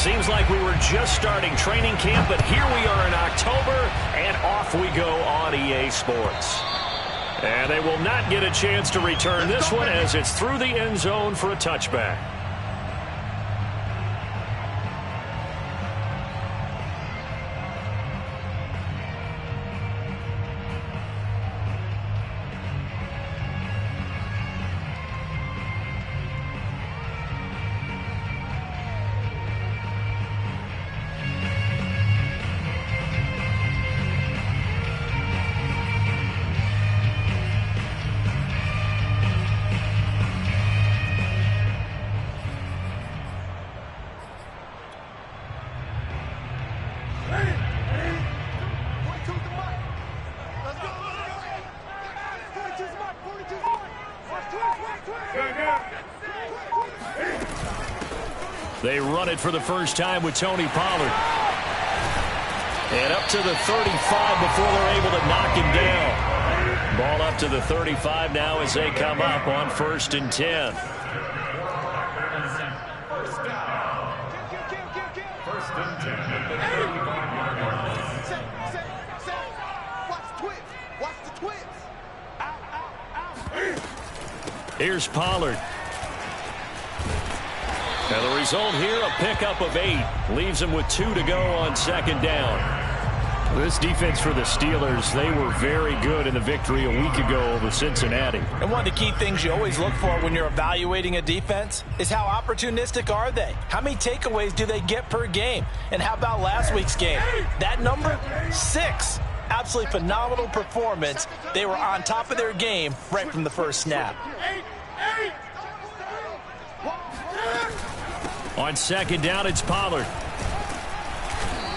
Seems like we were just starting training camp, but here we are in October, and off we go on EA Sports. And they will not get a chance to return this one as it's through the end zone for a touchback. They run it for the first time with Tony Pollard. And up to the 35 before they're able to knock him down. Ball up to the 35 now as they come up on 1st and 10. Here's Pollard. And the result here, a pickup of 8. Leaves them with 2 to go on 2nd down. This defense for the Steelers, they were very good in the victory a week ago over Cincinnati. And one of the key things you always look for when you're evaluating a defense is how opportunistic are they? How many takeaways do they get per game? And how about last week's game? That number? 6. Absolutely phenomenal performance. They were on top of their game right from the first snap. On 2nd down, it's Pollard.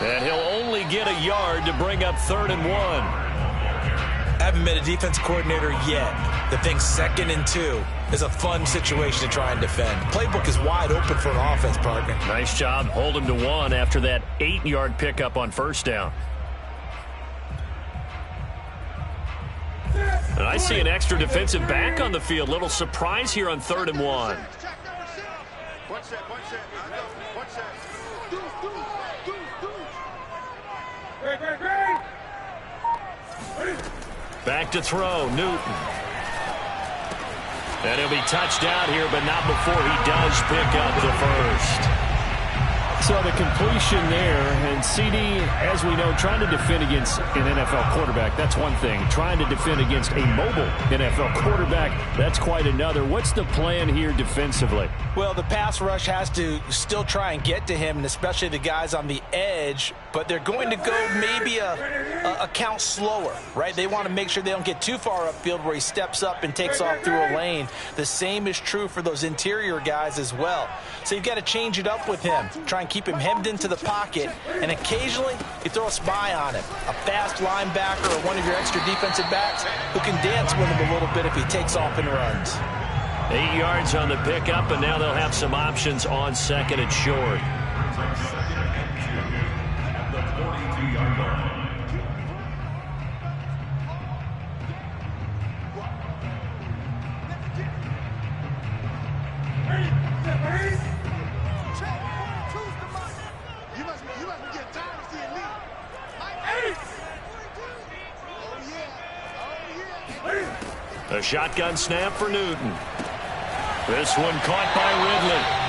And he'll only get a yard to bring up 3rd and 1. I haven't been a defense coordinator yet that thinks 2nd and 2 is a fun situation to try and defend. Playbook is wide open for an offense, partner. Nice job. Hold him to 1 after that 8-yard pickup on 1st down. And I see an extra defensive back on the field. Little surprise here on 3rd and 1. Back to throw, Newton. And he'll be touched out here, but not before he does pick up the first. So the completion there, and CD, as we know, trying to defend against an NFL quarterback, that's one thing. Trying to defend against a mobile NFL quarterback, that's quite another. What's the plan here defensively? Well, the pass rush has to still try and get to him, and especially the guys on the edge, but they're going to go maybe a count slower, right? They want to make sure they don't get too far upfield where he steps up and takes off through a lane. The same is true for those interior guys as well. So you've got to change it up with him. Try and keep him hemmed into the pocket, and occasionally you throw a spy on him. A fast linebacker or one of your extra defensive backs who can dance with him a little bit if he takes off and runs. 8 yards on the pickup, and now they'll have some options on 2nd and short. A shotgun snap for Newton. This one caught by Ridley.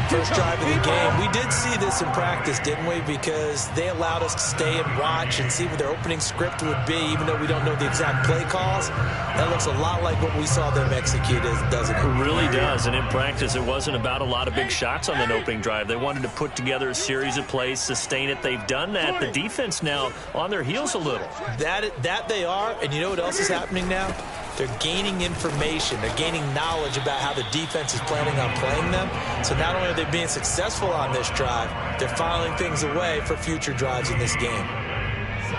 First drive of the game. We did see this in practice, didn't we? Because they allowed us to stay and watch and see what their opening script would be, even though we don't know the exact play calls. That looks a lot like what we saw them execute, doesn't it? It really does. And in practice, it wasn't about a lot of big shots on that opening drive. They wanted to put together a series of plays, sustain it. They've done that. The defense now on their heels a little. That they are. And you know what else is happening now? They're gaining information. They're gaining knowledge about how the defense is planning on playing them. So not only are they being successful on this drive, they're filing things away for future drives in this game.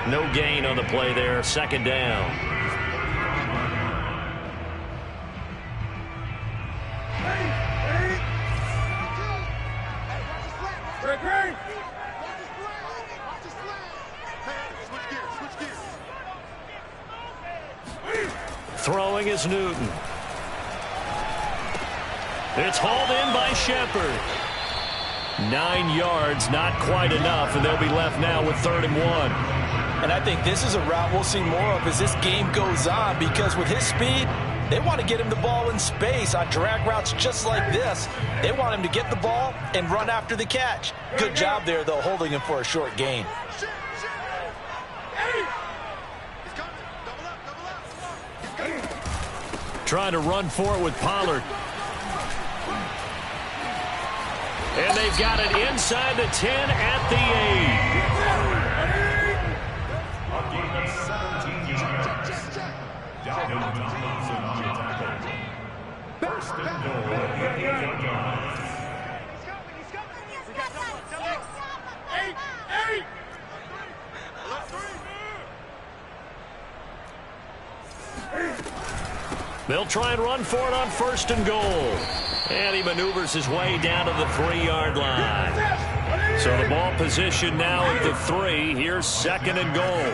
No gain on the play there. 2nd down. Throwing is Newton. It's hauled in by Shepard. 9 yards, not quite enough, and they'll be left now with 3rd and 1. And I think this is a route we'll see more of as this game goes on, because with his speed, they want to get him the ball in space on drag routes just like this. They want him to get the ball and run after the catch. Good job there, though, holding him for a short gain. Trying to run for it with Pollard. And they've got it inside the 10 at the 8. They'll try and run for it on 1st and goal. And he maneuvers his way down to the 3-yard line. So the ball position now at the 3. Here's 2nd and goal.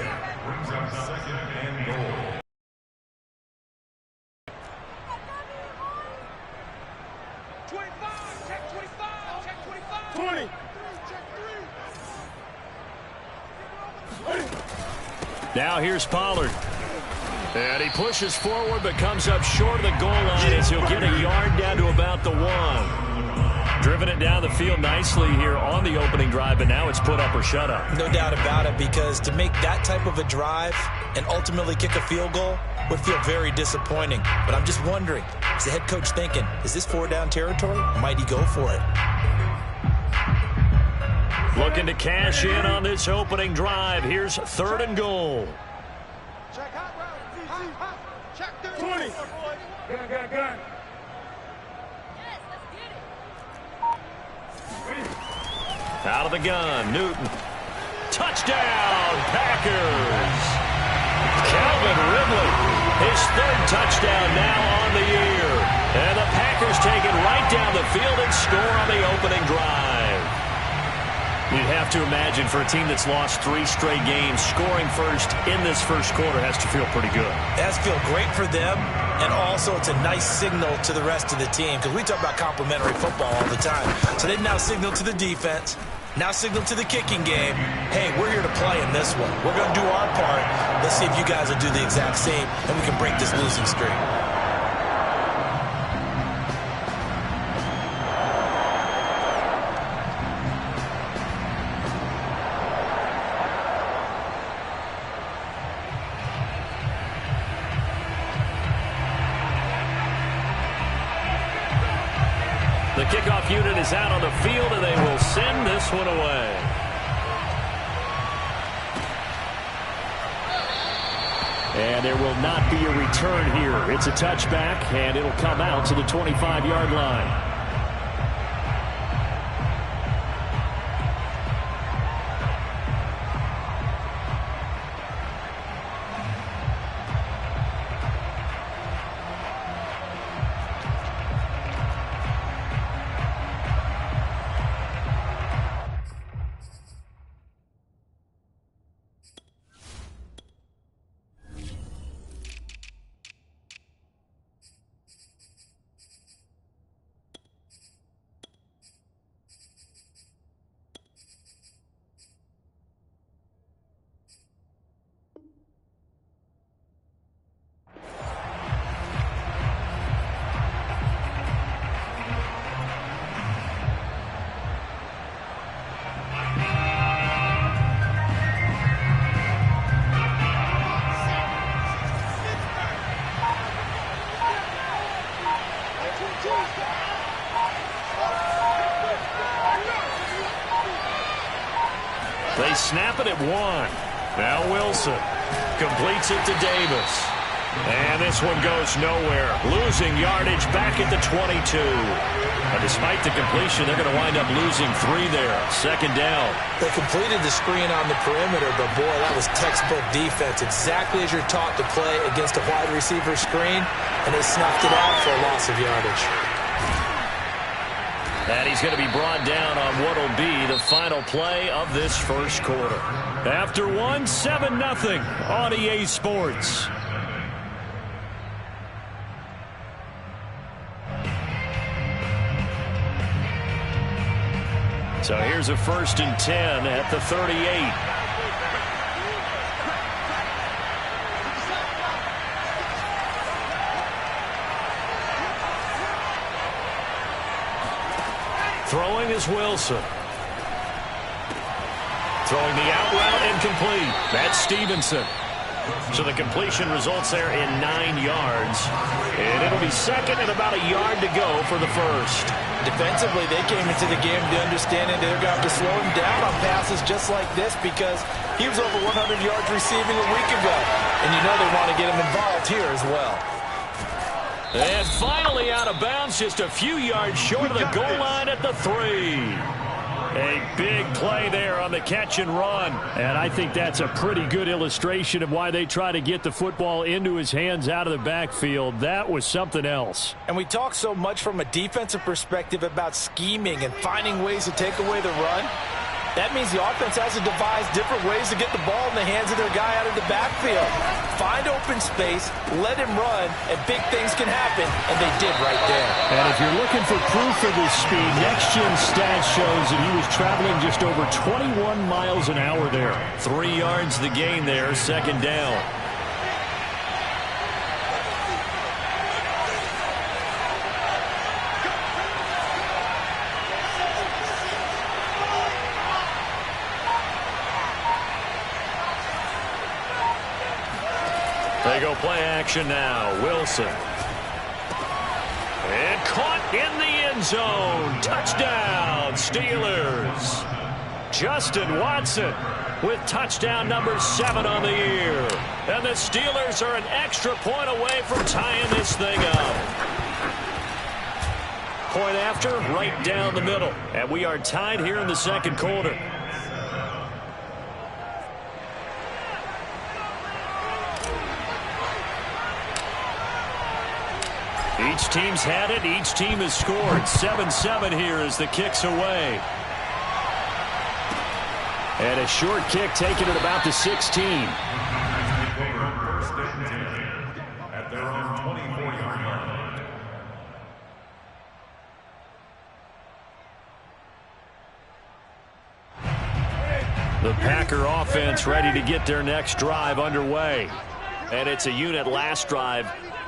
Now here's Pollard. And he pushes forward but comes up short of the goal line as he'll get a yard down to about the 1. Driven it down the field nicely here on the opening drive, but now it's put up or shut up. No doubt about it, because to make that type of a drive and ultimately kick a field goal would feel very disappointing. But I'm just wondering, is the head coach thinking, is this 4-down territory? Might he go for it? Looking to cash in on this opening drive. Here's 3rd and goal. Check hot route. Check 20. Gun. Yes, let's get it. Out of the gun, Newton. Touchdown, Packers. Calvin Ridley, his 3rd touchdown now on the year. And the Packers take it right down the field and score on the opening drive. You'd have to imagine for a team that's lost 3 straight games, scoring first in this first quarter has to feel pretty good. It has to feel great for them, and also it's a nice signal to the rest of the team, because we talk about complimentary football all the time. So they now signal to the defense, now signal to the kicking game, hey, we're here to play in this one. We're going to do our part. Let's see if you guys will do the exact same, and we can break this losing streak. The kickoff unit is out on the field, and they will send this one away. And there will not be a return here. It's a touchback, and it'll come out to the 25-yard line. They snap it at 1. Now Wilson completes it to Davis. And this one goes nowhere. Losing yardage back at the 22. But despite the completion, they're going to wind up losing 3 there. 2nd down. They completed the screen on the perimeter, but boy, that was textbook defense. Exactly as you're taught to play against a wide receiver screen, and they snuffed it out for a loss of yardage. And he's going to be brought down on what will be the final play of this first quarter. After 1, 7-0 on EA Sports. So here's a 1st and 10 at the 38. Throwing is Wilson. Throwing the out route incomplete. That's Stevenson. So the completion results there in 9 yards. And it'll be second and about a yard to go for the first. Defensively, they came into the game to understanding they're going to have to slow him down on passes just like this because he was over 100 yards receiving a week ago. And you know they want to get him involved here as well. And finally out of bounds, just a few yards short of the goal line at the 3. A big play there on the catch and run. And I think that's a pretty good illustration of why they try to get the football into his hands out of the backfield. That was something else. And we talk so much from a defensive perspective about scheming and finding ways to take away the run. That means the offense has to devise different ways to get the ball in the hands of their guy out of the backfield. Find open space, let him run, and big things can happen, and they did right there. And if you're looking for proof of his speed, Next Gen Stats shows that he was traveling just over 21 miles an hour there. 3 yards the gain there, 2nd down. They go play action now. Wilson. And caught in the end zone. Touchdown, Steelers. Justin Watson with touchdown number 7 on the year. And the Steelers are an extra point away from tying this thing up. Point after, right down the middle. And we are tied here in the 2nd quarter. Each team's had it. Each team has scored. 7-7 here as the kick's away. And a short kick taken at about the 16. At their own 24-yard line. The Packer offense ready to get their next drive underway. And it's a unit last drive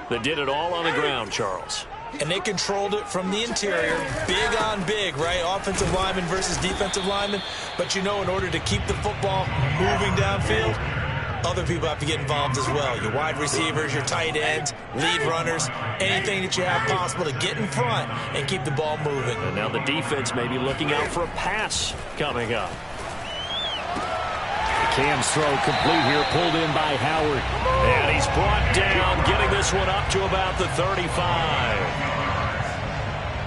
that did it all on the ground, Charles. And they controlled it from the interior, big on big, right? Offensive lineman versus defensive lineman. But you know, in order to keep the football moving downfield, other people have to get involved as well. Your wide receivers, your tight ends, lead runners, anything that you have possible to get in front and keep the ball moving. And now the defense may be looking out for a pass coming up. Cam's throw complete here, pulled in by Howard. And he's brought down, getting this one up to about the 35.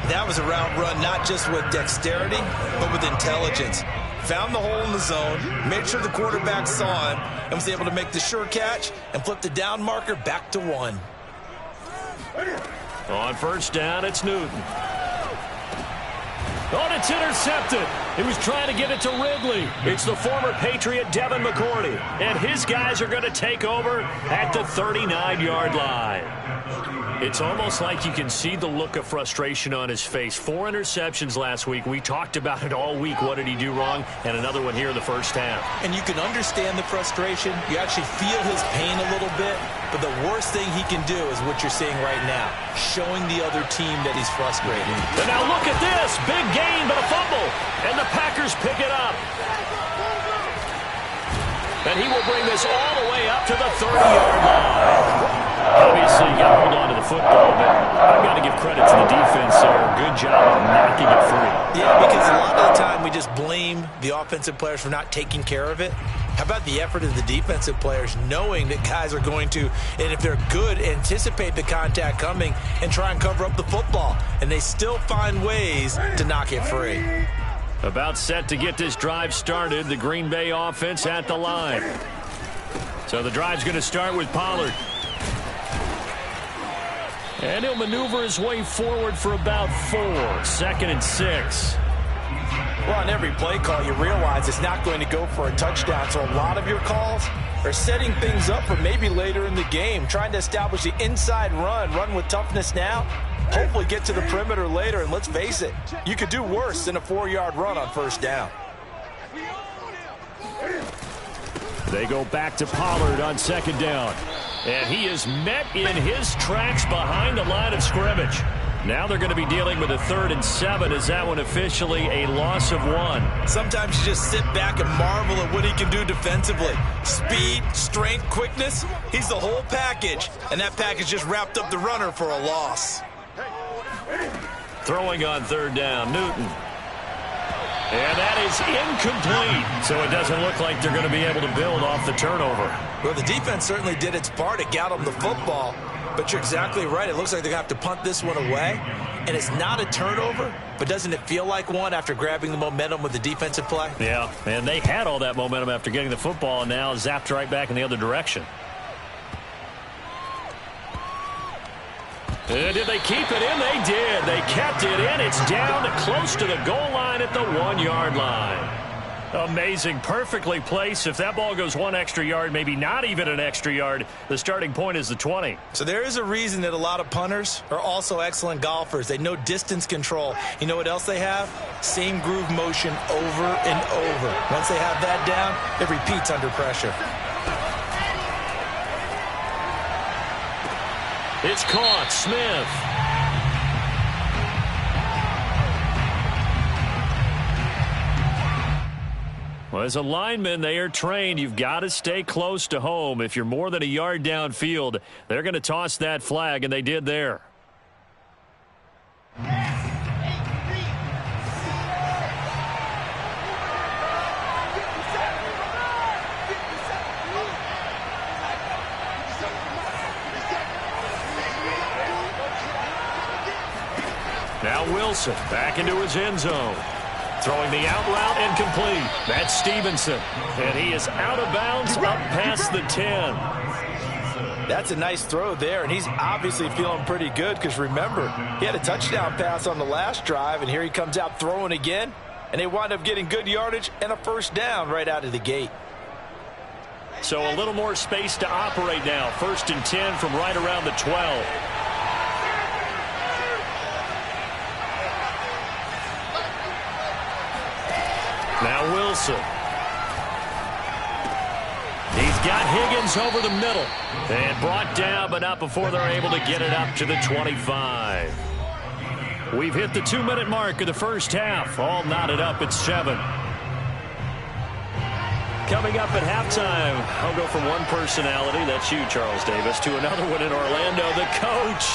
That was a route run, not just with dexterity, but with intelligence. Found the hole in the zone, made sure the quarterback saw him, and was able to make the sure catch and flip the down marker back to 1. On 1st down, it's Newton. Oh, and it's intercepted. He was trying to get it to Ridley. It's the former Patriot Devin McCourty. And his guys are going to take over at the 39-yard line. It's almost like you can see the look of frustration on his face. 4 interceptions last week. We talked about it all week. What did he do wrong? And another one here in the 1st half. And you can understand the frustration. You actually feel his pain a little bit. But the worst thing he can do is what you're seeing right now, showing the other team that he's frustrated. And now look at this. Big gain, but a fumble. And the Packers pick it up. And he will bring this all the way up to the 30-yard line. Obviously, you got to hold on to the football, but I've got to give credit to the defense there. Good job of knocking it free. Yeah, because a lot of the time we just blame the offensive players for not taking care of it. How about the effort of the defensive players knowing that guys are going to, and if they're good, anticipate the contact coming and try and cover up the football. And they still find ways to knock it free. About set to get this drive started, the Green Bay offense at the line. So the drive's going to start with Pollard. And he'll maneuver his way forward for about 4. 2nd and 6. Well, on every play call, you realize it's not going to go for a touchdown. So a lot of your calls are setting things up for maybe later in the game, trying to establish the inside run with toughness now, hopefully get to the perimeter later. And let's face it, you could do worse than a 4-yard run on first down. They go back to Pollard on second down. And he is met in his tracks behind the line of scrimmage. Now they're going to be dealing with a 3rd and 7. Is that one officially a loss of 1? Sometimes you just sit back and marvel at what he can do defensively. Speed, strength, quickness, he's the whole package. And that package just wrapped up the runner for a loss. Throwing on 3rd down, Newton. And that is incomplete. So it doesn't look like they're going to be able to build off the turnover. Well, the defense certainly did its part. It got them the football. But you're exactly right. It looks like they're going to have to punt this one away. And it's not a turnover, but doesn't it feel like one after grabbing the momentum with the defensive play? Yeah, and they had all that momentum after getting the football and now zapped right back in the other direction. Did they keep it in? They did. They kept it in. It's down close to the goal line at the 1-yard line. Amazing. Perfectly placed. If that ball goes 1 extra yard, maybe not even an extra yard, the starting point is the 20. So there is a reason that a lot of punters are also excellent golfers. They know distance control. You know what else they have? Same groove motion over and over. Once they have that down, it repeats under pressure. It's caught. Smith. Well, as a lineman, they are trained. You've got to stay close to home. If you're more than a yard downfield, they're going to toss that flag, and they did there. Now Wilson back into his end zone. Throwing the out route incomplete. That's Stevenson. And he is out of bounds up past the 10. That's a nice throw there, and he's obviously feeling pretty good because, remember, he had a touchdown pass on the last drive, and here he comes out throwing again, and they wind up getting good yardage and a first down right out of the gate. So a little more space to operate now. 1st and 10 from right around the 12. Now Wilson. He's got Higgins over the middle. And brought down, but not before they're able to get it up to the 25. We've hit the 2-minute mark of the first half. All knotted up at 7. Coming up at halftime, I'll go from one personality, that's you, Charles Davis, to another one in Orlando, the coach.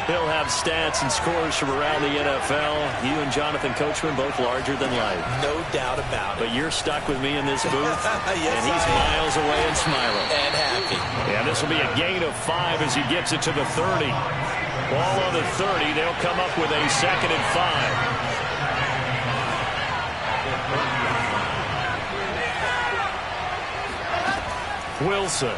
He'll have stats and scores from around the NFL. You and Jonathan Coachman, both larger than life. No doubt about it. But you're stuck with me in this booth, yes, and he's miles away and smiling. And happy. And this will be a gain of 5 as he gets it to the 30. Ball on the 30. They'll come up with a 2nd and 5. Wilson.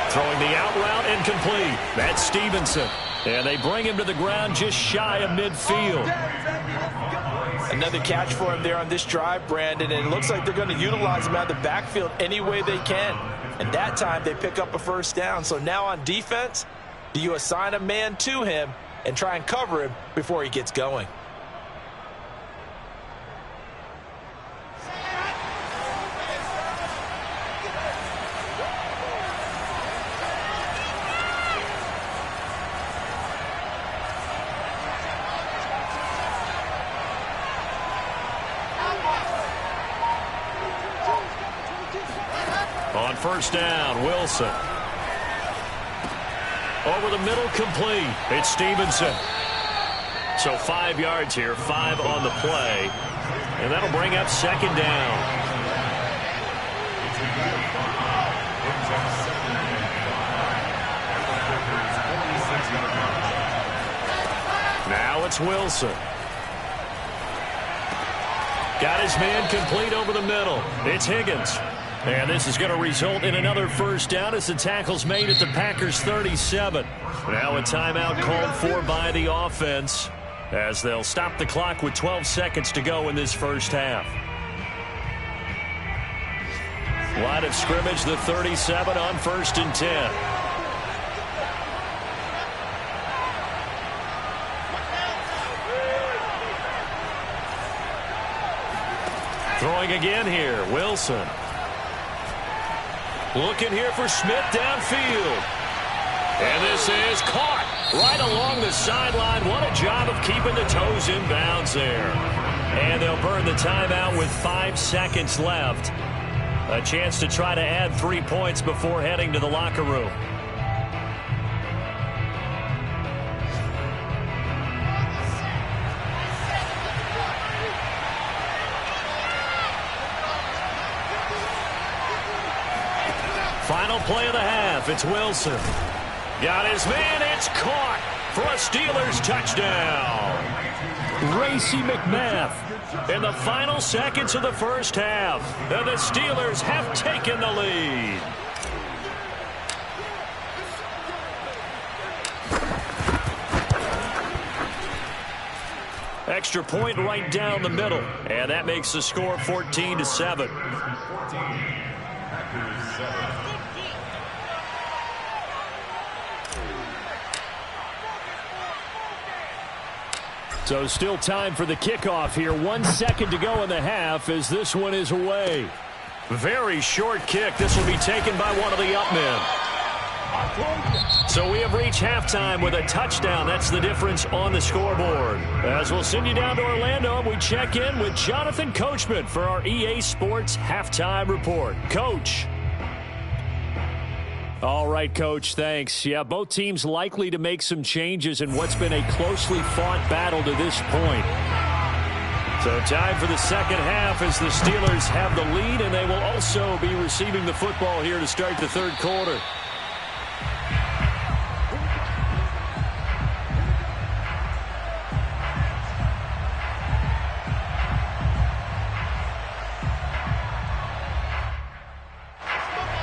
Throwing the out route incomplete. That's Stevenson. And they bring him to the ground just shy of midfield. Another catch for him there on this drive, Brandon, and it looks like they're going to utilize him out of the backfield any way they can. And that time they pick up a first down. So now on defense, do you assign a man to him and try and cover him before he gets going? On first down, Wilson. Over the middle, complete. It's Stevenson. So 5 yards here, 5 on the play. And that'll bring up 2nd down. Now it's Wilson. Got his man complete over the middle. It's Higgins. And this is going to result in another first down as the tackle's made at the Packers 37. Now a timeout called for by the offense as they'll stop the clock with 12 seconds to go in this first half. Line of scrimmage, the 37 on 1st and 10. Throwing again here, Wilson. Looking here for Smith downfield. And this is caught right along the sideline. What a job of keeping the toes in bounds there. And they'll burn the timeout with 5 seconds left. A chance to try to add 3 points before heading to the locker room. Final play of the half. It's Wilson. Got his man. It's caught for a Steelers touchdown. Racey McMath in the final seconds of the first half. And the Steelers have taken the lead. Extra point right down the middle. And that makes the score 14-7. So still time for the kickoff here. 1 second to go in the half as this one is away. Very short kick. This will be taken by one of the up men. So we have reached halftime with a touchdown. That's the difference on the scoreboard. As we'll send you down to Orlando, and we check in with Jonathan Coachman for our EA Sports Halftime Report. Coach. All right, Coach, thanks. Yeah, both teams likely to make some changes in what's been a closely fought battle to this point. So time for the second half as the Steelers have the lead, and they will also be receiving the football here to start the third quarter.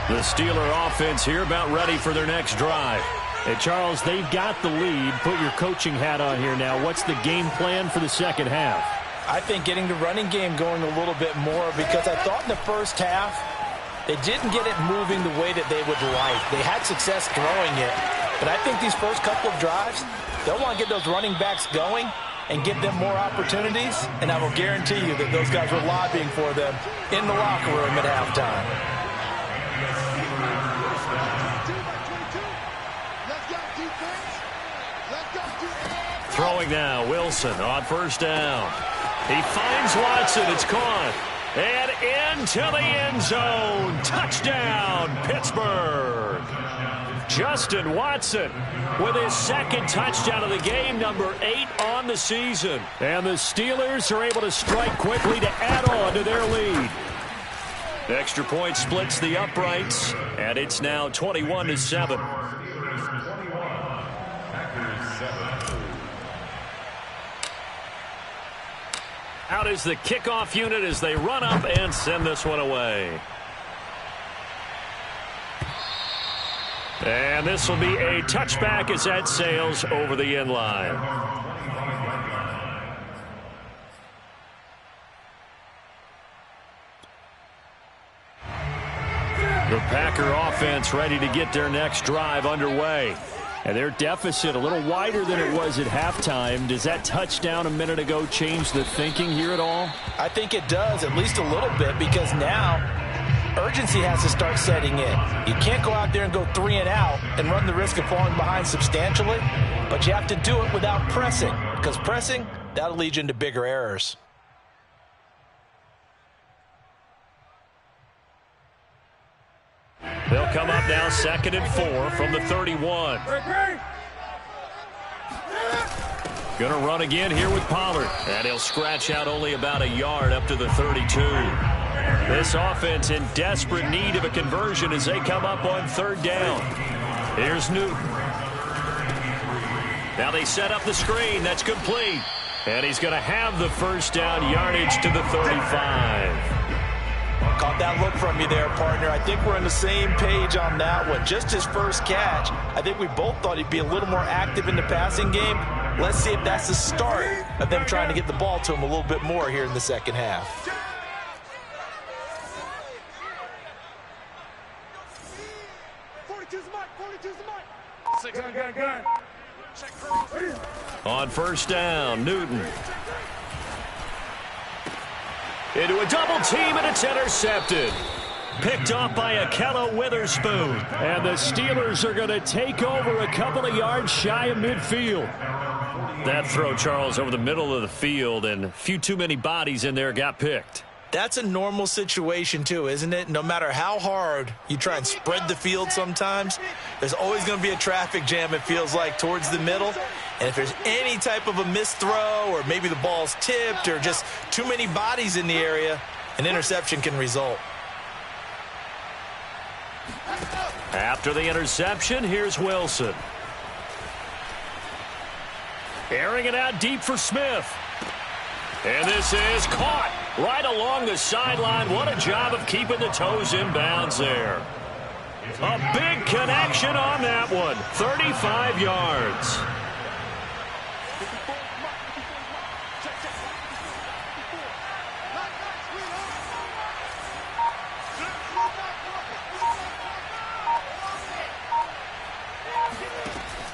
The Steeler offense here about ready for their next drive. Hey, Charles, they've got the lead. Put your coaching hat on here now. What's the game plan for the second half? I think getting the running game going a little bit more, because I thought in the first half they didn't get it moving the way that they would like. They had success throwing it, but I think these first couple of drives, they'll want to get those running backs going and give them more opportunities, and I will guarantee you that those guys were lobbying for them in the locker room at halftime. Throwing now, Wilson on first down. He finds Watson. It's caught. And into the end zone. Touchdown, Pittsburgh. Justin Watson with his second touchdown of the game, number 8 on the season. And the Steelers are able to strike quickly to add on to their lead. Extra point splits the uprights, and it's now 21-7. Out is the kickoff unit as they run up and send this one away. And this will be a touchback as that sails over the end line. The Packer offense ready to get their next drive underway. And their deficit a little wider than it was at halftime. Does that touchdown a minute ago change the thinking here at all? I think it does, at least a little bit, because now urgency has to start setting in. You can't go out there and go 3 and out and run the risk of falling behind substantially, but you have to do it without pressing, because pressing, that'll lead you into bigger errors. They'll come up now 2nd and 4 from the 31. Gonna run again here with Pollard. And he'll scratch out only about a yard up to the 32. This offense in desperate need of a conversion as they come up on 3rd down. Here's Newton. Now they set up the screen. That's complete. And he's going to have the first down, yardage to the 35. Caught that look from you there, partner. I think we're on the same page on that one. Just his first catch. I think we both thought he'd be a little more active in the passing game. Let's see if that's the start of them trying to get the ball to him a little bit more here in the second half. On first down, Newton. Into a double team, and it's intercepted. Picked off by Ahkello Witherspoon. And the Steelers are going to take over a couple of yards shy of midfield. That throw, Charles, over the middle of the field, and a few too many bodies in there got picked. That's a normal situation, too, isn't it? No matter how hard you try and spread the field sometimes, there's always going to be a traffic jam, it feels like, towards the middle. And if there's any type of a missed throw or maybe the ball's tipped or just too many bodies in the area, an interception can result. After the interception, here's Wilson. Airing it out deep for Smith. And this is caught right along the sideline. What a job of keeping the toes in bounds there. A big connection on that one. 35 yards.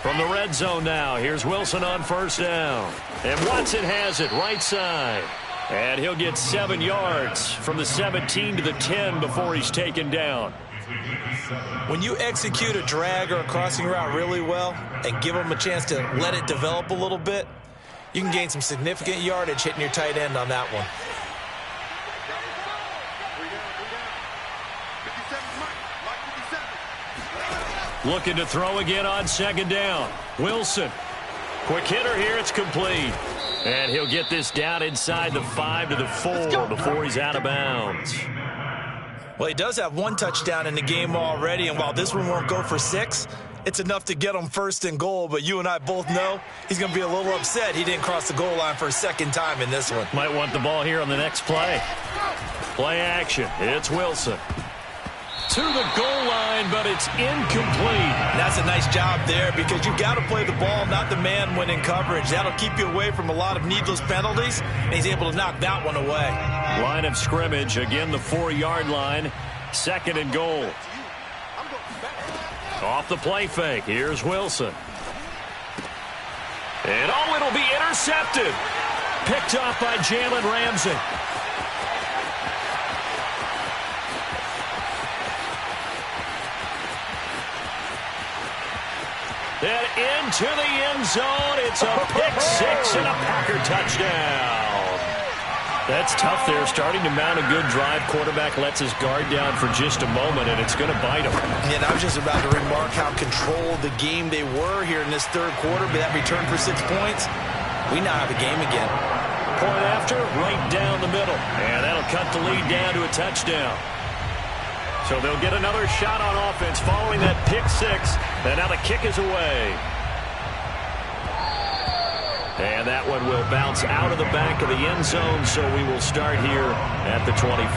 From the red zone now, here's Wilson on first down. And Watson has it right side. And he'll get 7 yards from the 17 to the 10 before he's taken down. When you execute a drag or a crossing route really well and give them a chance to let it develop a little bit, you can gain some significant yardage hitting your tight end on that one. Looking to throw again on second down. Wilson. Quick hitter here. It's complete. And he'll get this down inside the 5 to the 4 before he's out of bounds. Well, he does have 1 touchdown in the game already, and while this one won't go for 6, it's enough to get him first and goal. But you and I both know he's going to be a little upset he didn't cross the goal line for a second time in this one. Might want the ball here on the next play. Play action. It's Wilson. To the goal line, but it's incomplete. That's a nice job there because you've got to play the ball, not the man when in coverage. That'll keep you away from a lot of needless penalties, and he's able to knock that one away. Line of scrimmage, again the 4-yard line. Second and goal. Off the play fake, here's Wilson. And it'll be intercepted. Picked off by Jalen Ramsey. And into the end zone, it's a pick 6 and a Packer touchdown. That's tough there, starting to mount a good drive. Quarterback lets his guard down for just a moment, and it's going to bite him. And I was just about to remark how controlled the game they were here in this third quarter, but that return for 6 points, we now have a game again. Point after, right down the middle, and that'll cut the lead down to a touchdown. So they'll get another shot on offense following that pick 6. And now the kick is away. And that one will bounce out of the back of the end zone, so we will start here at the 25.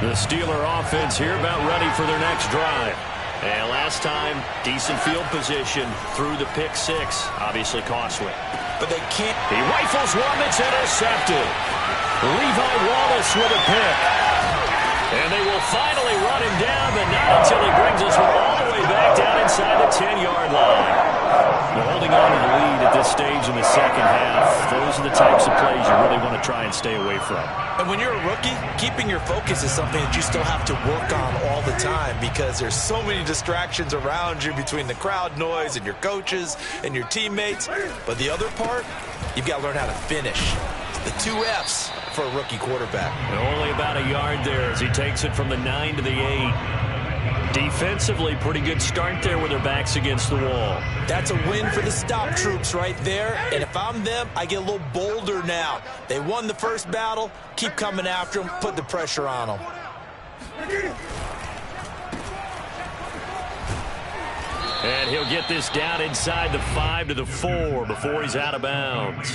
The Steeler offense here about ready for their next drive. And last time, decent field position through the pick 6. Obviously costly. But they can't. He rifles one that's intercepted. Levi Wallace with a pick. And they will finally run him down, but not until he brings us all the way back down inside the 10-yard line. They're holding on to the lead at this stage in the second half. Those are the types of plays you really want to try and stay away from. And when you're a rookie, keeping your focus is something that you still have to work on all the time because there's so many distractions around you between the crowd noise and your coaches and your teammates. But the other part, you've got to learn how to finish. The 2 F's for a rookie quarterback. Only about a yard there as he takes it from the 9 to the 8. Defensively, pretty good start there with their backs against the wall. That's a win for the stop troops right there. And if I'm them, I get a little bolder now. They won the first battle. Keep coming after them. Put the pressure on them. And he'll get this down inside the 5 to the 4 before he's out of bounds.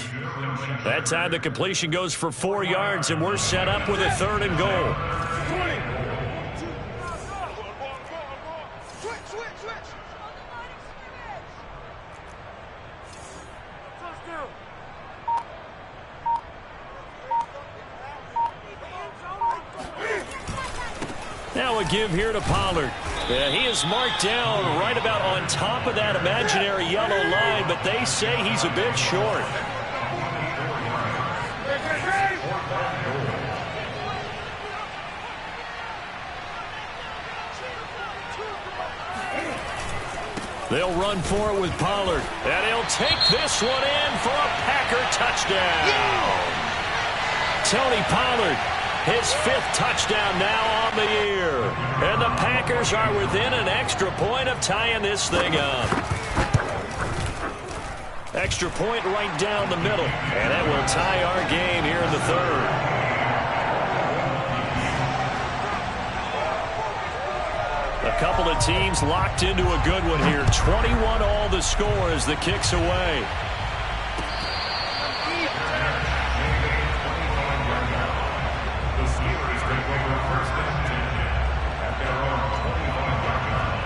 That time the completion goes for 4 yards, and we're set up with a 3rd and goal. Now a give here to Pollard. Yeah, he is marked down right about on top of that imaginary yellow line, but they say he's a bit short. They'll run for it with Pollard. And he'll take this one in for a Packer touchdown. Tony Pollard, his 5th touchdown now on the year. And the Packers are within an extra point of tying this thing up. Extra point right down the middle. And that will tie our game here in the 3rd. A couple of teams locked into a good one here. 21 all the score as the kick's away. The Steelers take over 1st and 10 at their own 25-yard line.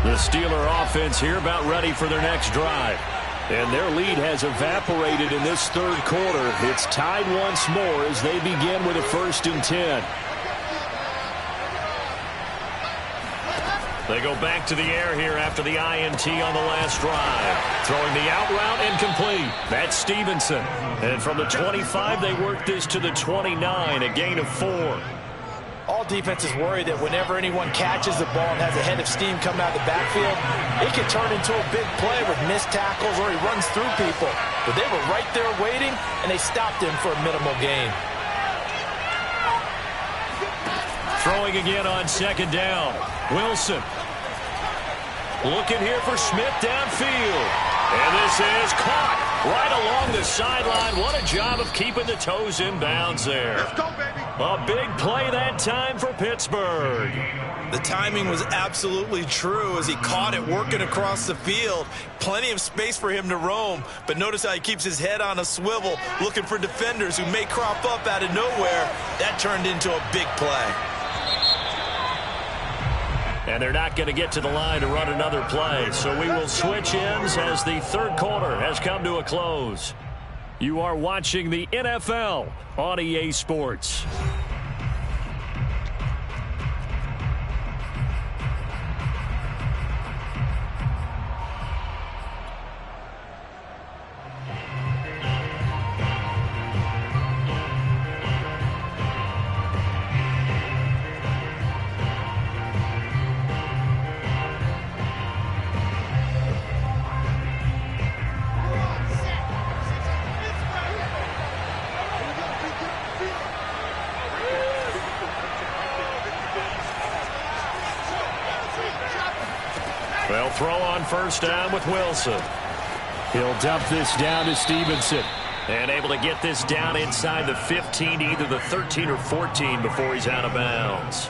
The Steeler offense here about ready for their next drive. And their lead has evaporated in this 3rd quarter. It's tied once more as they begin with a 1st and 10. They go back to the air here after the INT on the last drive. Throwing the out route incomplete. That's Stevenson. And from the 25, they work this to the 29, a gain of 4. All defenses worry that whenever anyone catches the ball and has a head of steam coming out of the backfield, it can turn into a big play with missed tackles or he runs through people. But they were right there waiting, and they stopped him for a minimal gain. Throwing again on 2nd down. Wilson. Looking here for Smith downfield. And this is caught right along the sideline. What a job of keeping the toes in bounds there. Let's go, baby. A big play that time for Pittsburgh. The timing was absolutely true as he caught it working across the field. Plenty of space for him to roam, but notice how he keeps his head on a swivel looking for defenders who may crop up out of nowhere. That turned into a big play. And they're not going to get to the line to run another play, so we will switch ends as the 3rd quarter has come to a close. You are watching the NFL on EA Sports. They'll throw on 1st down with Wilson. He'll dump this down to Stevenson. And able to get this down inside the 15, either the 13 or 14 before he's out of bounds.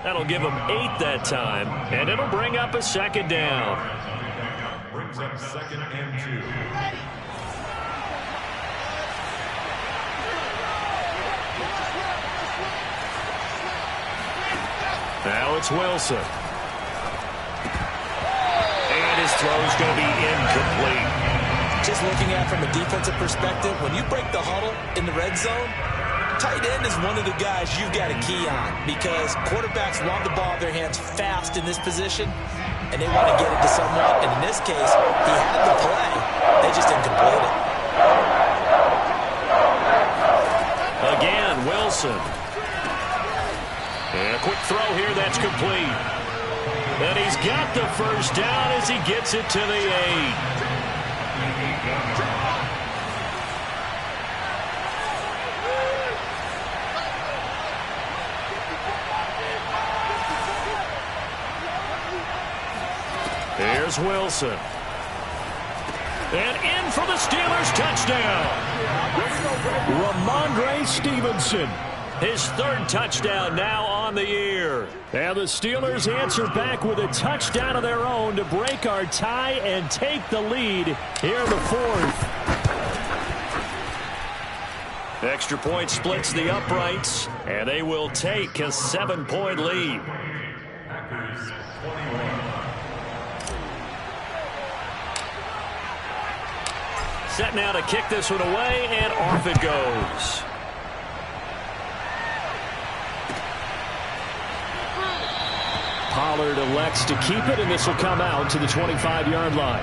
That'll give him 8 that time, and it'll bring up a 2nd down. Brings up 2nd and 2. Now it's Wilson. His throw's going to be incomplete. Just looking at it from a defensive perspective, when you break the huddle in the red zone, tight end is one of the guys you've got a key on because quarterbacks want the ball in their hands fast in this position, and they want to get it to someone. And in this case, he had the play. They just didn't complete it. Again, Wilson. And a quick throw here that's complete. And he's got the 1st down as he gets it to the 8. Here's Wilson. And in for the Steelers touchdown. Ramondre Stevenson. His 3rd touchdown now on the year. And the Steelers answer back with a touchdown of their own to break our tie and take the lead here in the 4th. Extra point splits the uprights, and they will take a 7-point lead. Packers 21. Set now to kick this one away, and off it goes. Pollard elects to keep it, and this will come out to the 25-yard line.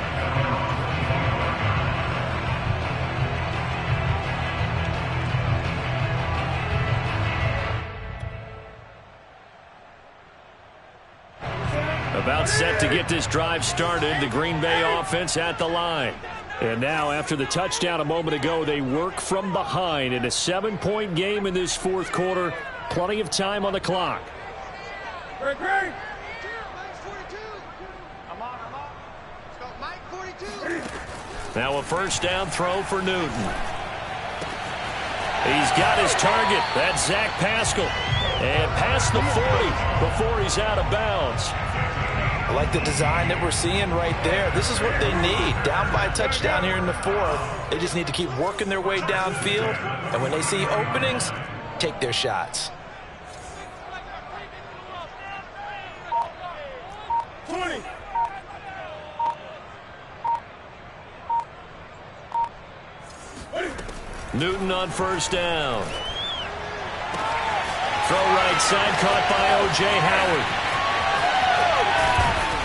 About set to get this drive started, the Green Bay offense at the line. And now, after the touchdown a moment ago, they work from behind in a 7-point game in this fourth quarter. Plenty of time on the clock. Great. Mike's 42. I'm on. Let's go, Mike 42. Now a first down throw for Newton. He's got his target. That's Zach Pascal. And past the 40 before he's out of bounds. I like the design that we're seeing right there. This is what they need. Down by a touchdown here in the fourth. They just need to keep working their way downfield. And when they see openings, take their shots. 20. Newton on first down. Throw right side, caught by O.J. Howard.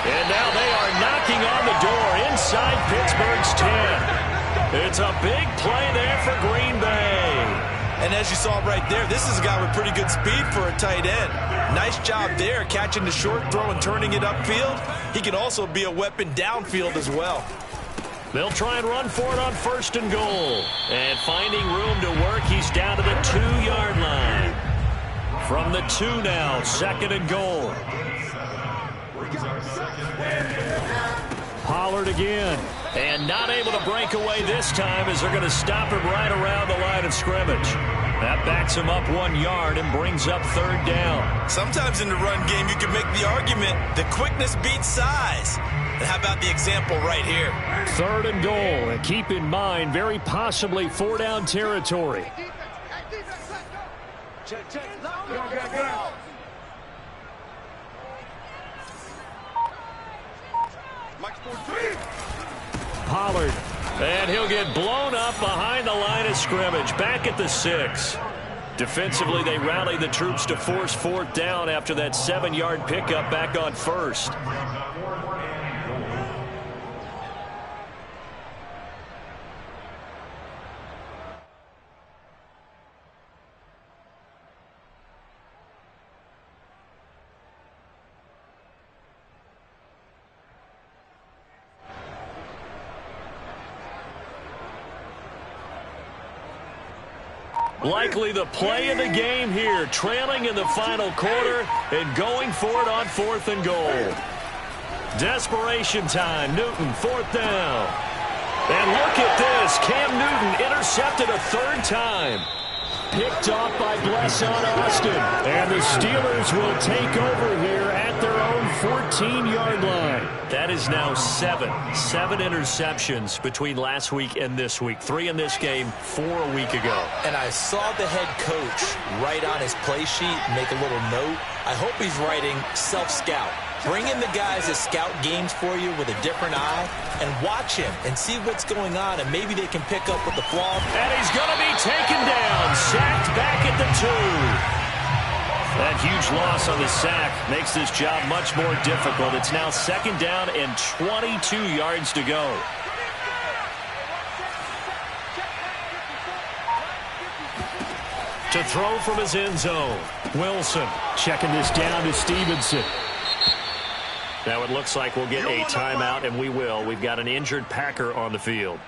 And now they are knocking on the door inside Pittsburgh's 10. It's a big play there for Green Bay. And as you saw right there, this is a guy with pretty good speed for a tight end. Nice job there, catching the short throw and turning it upfield. He can also be a weapon downfield as well. They'll try and run for it on first and goal. And finding room to work, he's down to the 2-yard line. From the 2 now, second and goal. Pollard again. And not able to break away this time as they're going to stop him right around the line of scrimmage. That backs him up 1 yard and brings up third down. Sometimes in the run game, you can make the argument that quickness beats size. And how about the example right here? Third and goal. And keep in mind, very possibly 4-down territory. Check. Go. Mike's 43. Pollard. And he'll get blown up behind the line of scrimmage. Back at the 6. Defensively, they rally the troops to force fourth down after that 7-yard pickup back on first. Likely the play of the game here, trailing in the final quarter and going for it on fourth and goal. Desperation time. Newton, fourth down. And look at this. Cam Newton intercepted a third time. Picked off by Blesson Austin. And the Steelers will take over here at their own 14-yard line. That is now 7 interceptions between last week and this week. 3 in this game, 4 a week ago. And I saw the head coach write on his play sheet, make a little note. I hope he's writing self-scout. Bring in the guys that scout games for you with a different eye and watch him and see what's going on, and maybe they can pick up with the flaw. And he's going to be taken down, sacked back at the 2. That huge loss on the sack makes this job much more difficult. It's now second down and 22 yards to go. To throw from his end zone. Wilson checking this down to Stevenson. Now it looks like we'll get a timeout, and we will. We've got an injured Packer on the field.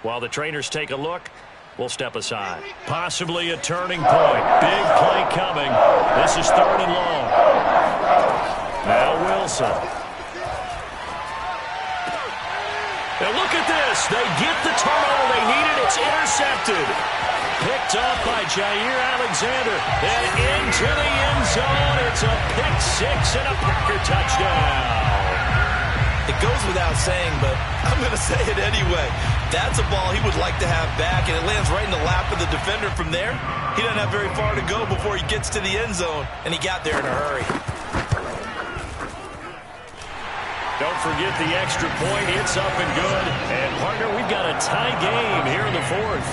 While the trainers take a look, we'll step aside. Possibly a turning point. Big play coming. This is third and long. Now Wilson. And look at this. They get the turnover they needed. It's intercepted. Picked off by Jair Alexander. And into the end zone. It's a pick 6 and a Packer touchdown. It goes without saying, but I'm going to say it anyway. That's a ball he would like to have back, and it lands right in the lap of the defender from there. He doesn't have very far to go before he gets to the end zone, and he got there in a hurry. Don't forget the extra point. It's up and good. And, partner, we've got a tie game here in the fourth.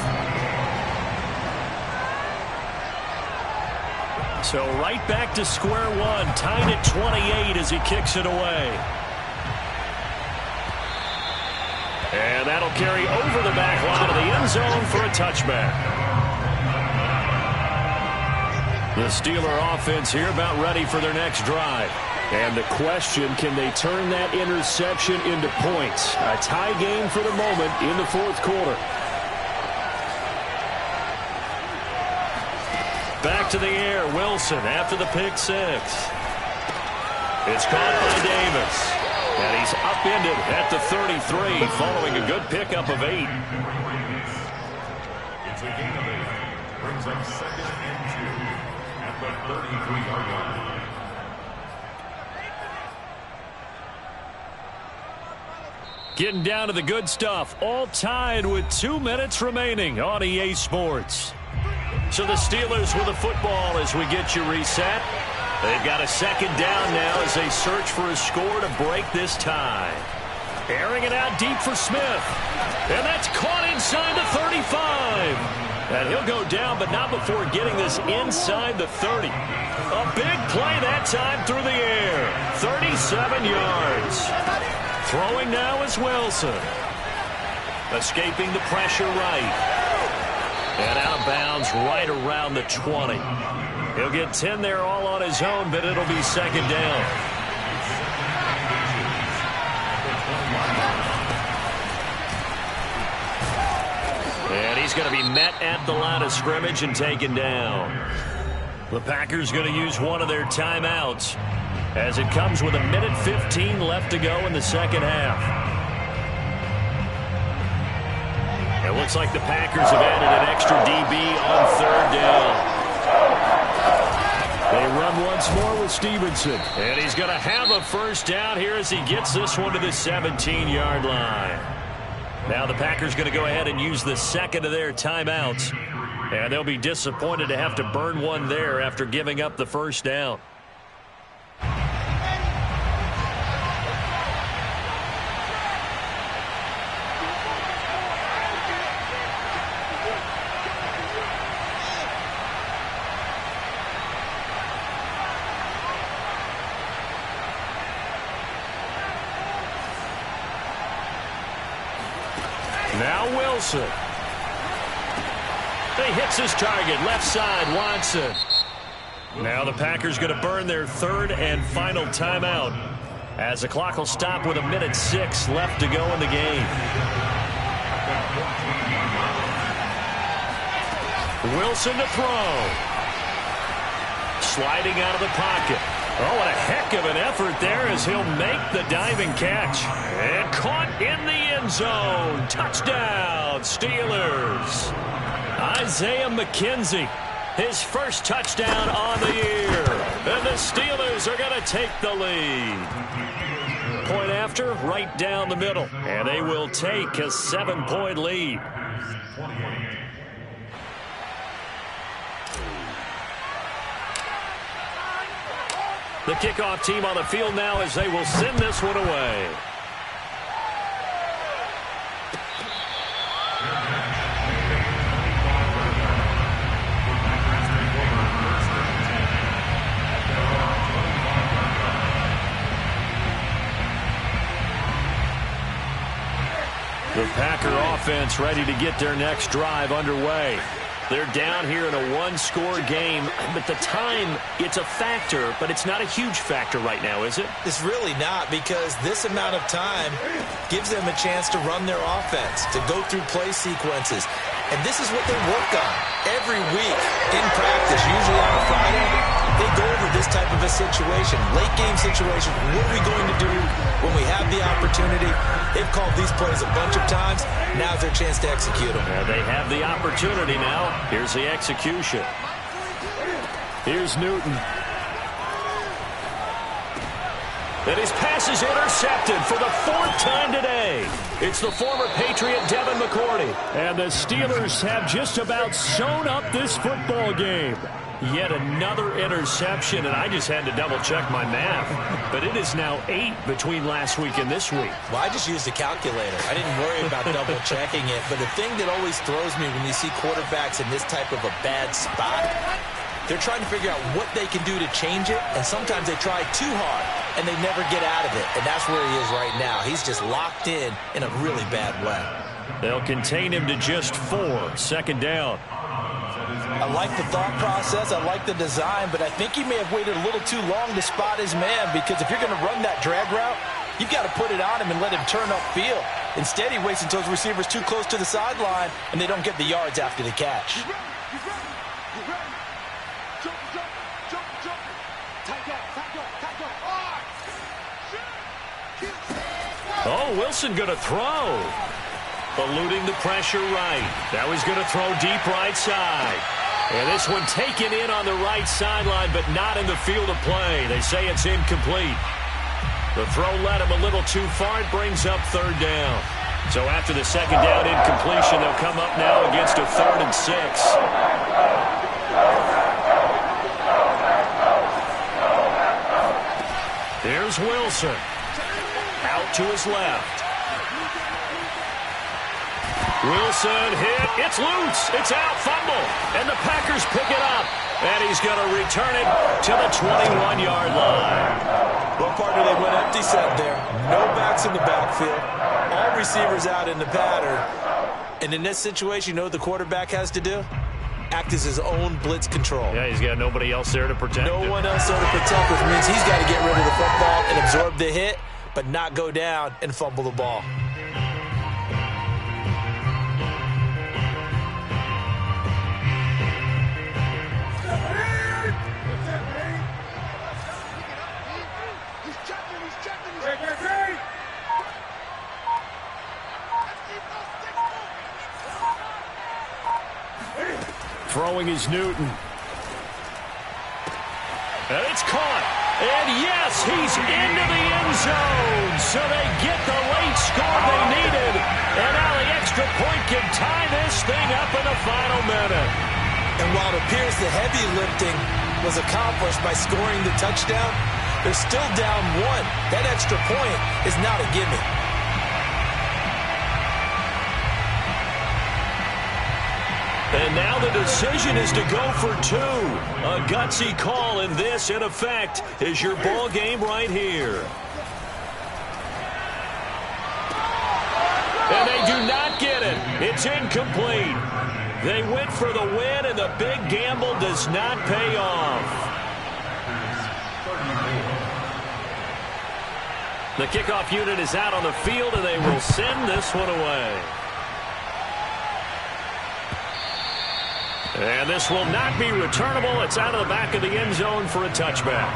So right back to square one, tied at 28 as he kicks it away. And that'll carry over the back line of the end zone for a touchback. The Steeler offense here about ready for their next drive. And the question, can they turn that interception into points? A tie game for the moment in the fourth quarter. Back to the air, Wilson after the pick six. It's caught by Davis. And he's upended at the 33 following a good pickup of 8. It's a gain of 8. Brings up 2nd and 2 at the 33-yard line. Getting down to the good stuff. All tied with 2 minutes remaining on EA Sports. So the Steelers with the football as we get you reset. They've got a second down now as they search for a score to break this tie. Airing it out deep for Smith. And that's caught inside the 35. And he'll go down, but not before getting this inside the 30. A big play that time through the air. 37 yards. Throwing now is Wilson. Escaping the pressure right. And out of bounds right around the 20. He'll get 10 there all on his own, but it'll be second down. And he's going to be met at the line of scrimmage and taken down. The Packers going to use one of their timeouts as it comes with 1:15 left to go in the second half. It looks like the Packers have added an extra DB on third down. They run once more with Stevenson. And he's going to have a first down here as he gets this one to the 17-yard line. Now the Packers going to go ahead and use the second of their timeouts. And they'll be disappointed to have to burn one there after giving up the first down. Now Wilson. He hits his target, left side, Watson. Now the Packers going to burn their third and final timeout as the clock will stop with 1:06 left to go in the game. Wilson to throw. Sliding out of the pocket. Oh, what a heck of an effort there as he'll make the diving catch. And caught in the end zone. Touchdown, Steelers. Isaiah McKenzie, his first touchdown on the year. And the Steelers are going to take the lead. Point after, right down the middle. And they will take a 7-point lead. The kickoff team on the field now as they will send this one away. The Packer offense ready to get their next drive underway. They're down here in a one-score game, but the time, it's a factor, but it's not a huge factor right now, is it? It's really not, because this amount of time gives them a chance to run their offense, to go through play sequences. And this is what they work on every week in practice, usually on a Friday. They go over this type of a situation, late game situation. What are we going to do when we have the opportunity? They've called these plays a bunch of times. Now's their chance to execute them. They have the opportunity now. Here's the execution. Here's Newton. And his pass is intercepted for the fourth time today. It's the former Patriot Devin McCourty. And the Steelers have just about sewn up this football game. Yet another interception, and I just had to double-check my math. But it is now 8 between last week and this week. Well, I just used a calculator. I didn't worry about double-checking it. But the thing that always throws me when you see quarterbacks in this type of a bad spot, They're trying to figure out what they can do to change it, and sometimes they try too hard, and they never get out of it, and that's where he is right now. He's just locked in a really bad way. They'll contain him to just 4. Second down. I like the thought process. I like the design, but I think he may have waited a little too long to spot his man, because if you're going to run that drag route, you've got to put it on him and let him turn upfield. Instead, he waits until his receiver's too close to the sideline, and they don't get the yards after the catch. Oh, Wilson going to throw. Eluding the pressure right. Now he's going to throw deep right side. And this one taken in on the right sideline, but not in the field of play. They say it's incomplete. The throw led him a little too far. It brings up third down. So after the second down incompletion, they'll come up now against a 3rd and 6. Here's Wilson. Out to his left. Wilson hit. It's loose. It's out. Fumble. And the Packers pick it up. And he's going to return it to the 21-yard line. Well, partner, they went empty set there. No backs in the backfield. All receivers out in the pattern. And in this situation, you know what the quarterback has to do? Act as his own blitz control. Yeah, he's got nobody else there to protect him. No one else there to protect, which means he's got to get rid of the football and absorb the hit, but not go down and fumble the ball. Throwing is Newton. And it's caught. And yes, he's into the end zone. So they get the late score they needed. And now the extra point can tie this thing up in the final minute. And while it appears the heavy lifting was accomplished by scoring the touchdown, they're still down 1. That extra point is not a gimme. And now the decision is to go for 2. A gutsy call, and this, in effect, is your ball game right here. And they do not get it. It's incomplete. They went for the win, and the big gamble does not pay off. The kickoff unit is out on the field, and they will send this one away. And this will not be returnable. It's out of the back of the end zone for a touchback.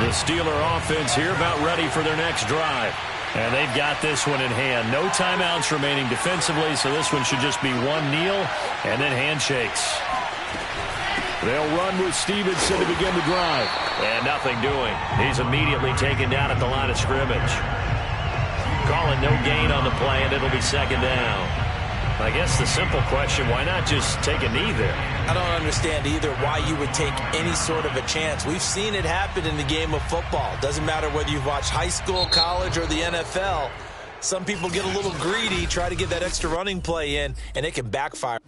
The Steeler offense here about ready for their next drive. And they've got this one in hand. No timeouts remaining defensively, so this one should just be one kneel and then handshakes. They'll run with Stevenson to begin the drive. And nothing doing. He's immediately taken down at the line of scrimmage. Calling no gain on the play, and it'll be second down. I guess the simple question, why not just take a knee there? I don't understand either why you would take any sort of a chance. We've seen it happen in the game of football. Doesn't matter whether you've watched high school, college, or the NFL. Some people get a little greedy, try to get that extra running play in, and it can backfire.